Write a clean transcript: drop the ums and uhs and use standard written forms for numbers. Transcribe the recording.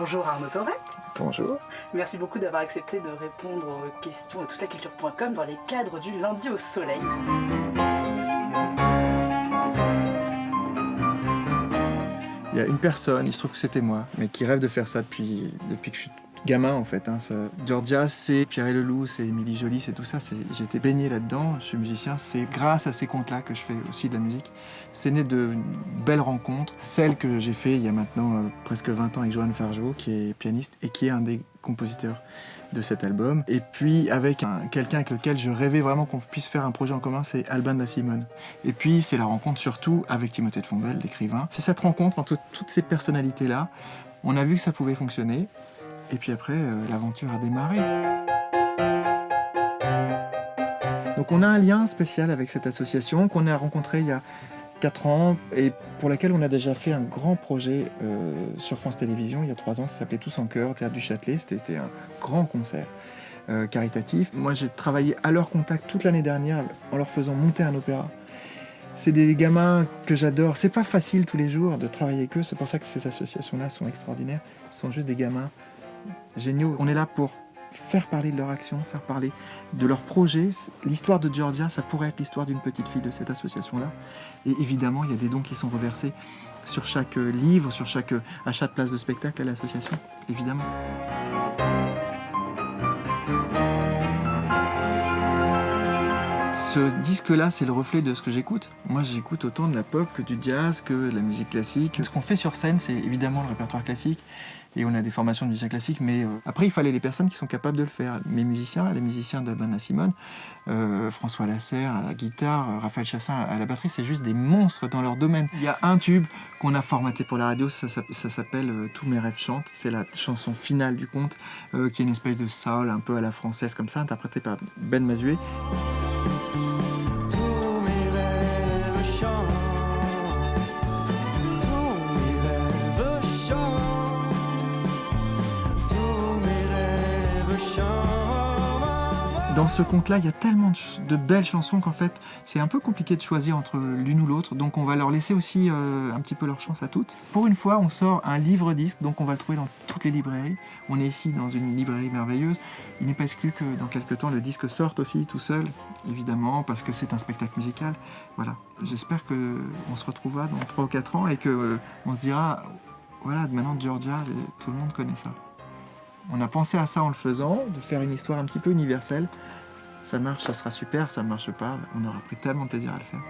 Bonjour Arnaud Thorette. Bonjour. Merci beaucoup d'avoir accepté de répondre aux questions de toutelaculture.com dans les cadres du lundi au soleil. Il y a une personne, il se trouve que c'était moi, mais qui rêve de faire ça depuis que je suis gamin en fait. Georgia, c'est Pierre et Leloup, c'est Émilie Joly, c'est tout ça. J'ai été baigné là-dedans, je suis musicien. C'est grâce à ces contes-là que je fais aussi de la musique. C'est né de belles rencontres. Celle que j'ai fait il y a maintenant presque 20 ans avec Johan Fargeau, qui est pianiste et qui est un des compositeurs de cet album. Et puis avec quelqu'un avec lequel je rêvais vraiment qu'on puisse faire un projet en commun, c'est Albin de la Simone. Et puis c'est la rencontre surtout avec Timothée de Fontbelle, l'écrivain. C'est cette rencontre entre toutes ces personnalités-là. On a vu que ça pouvait fonctionner. Et puis après, l'aventure a démarré. Donc on a un lien spécial avec cette association qu'on a rencontrée il y a 4 ans et pour laquelle on a déjà fait un grand projet sur France Télévisions il y a 3 ans. Ça s'appelait Tous en chœur, Théâtre du Châtelet. C'était un grand concert caritatif. Moi, j'ai travaillé à leur contact toute l'année dernière en leur faisant monter un opéra. C'est des gamins que j'adore. C'est pas facile tous les jours de travailler avec eux. C'est pour ça que ces associations-là sont extraordinaires. Ce sont juste des gamins géniaux. On est là pour faire parler de leur action, faire parler de leur projet. L'histoire de Georgia, ça pourrait être l'histoire d'une petite fille de cette association-là. Et évidemment, il y a des dons qui sont reversés sur chaque livre, sur chaque achat de place de spectacle à l'association, évidemment. Ce disque-là, c'est le reflet de ce que j'écoute. Moi, j'écoute autant de la pop que du jazz, que de la musique classique. Ce qu'on fait sur scène, c'est évidemment le répertoire classique. Et on a des formations de musicien classique, mais après, il fallait des personnes qui sont capables de le faire. Mes musiciens, les musiciens d'Albin de la Simone, François Lasserre à la guitare, Raphaël Chassin à la batterie, c'est juste des monstres dans leur domaine. Il y a un tube qu'on a formaté pour la radio, ça s'appelle « Tous mes rêves chantent ». C'est la chanson finale du conte, qui est une espèce de soul un peu à la française comme ça, interprétée par Ben Mazué. Dans ce conte-là, il y a tellement de belles chansons qu'en fait, c'est un peu compliqué de choisir entre l'une ou l'autre. Donc on va leur laisser aussi un petit peu leur chance à toutes. Pour une fois, on sort un livre-disque, donc on va le trouver dans toutes les librairies. On est ici dans une librairie merveilleuse. Il n'est pas exclu que dans quelques temps, le disque sorte aussi tout seul, évidemment, parce que c'est un spectacle musical. Voilà. J'espère qu'on se retrouvera dans 3 ou 4 ans et qu'on se dira, voilà, maintenant Georgia, tout le monde connaît ça. On a pensé à ça en le faisant, de faire une histoire un petit peu universelle. Ça marche, ça sera super, ça ne marche pas, on aura pris tellement de plaisir à le faire.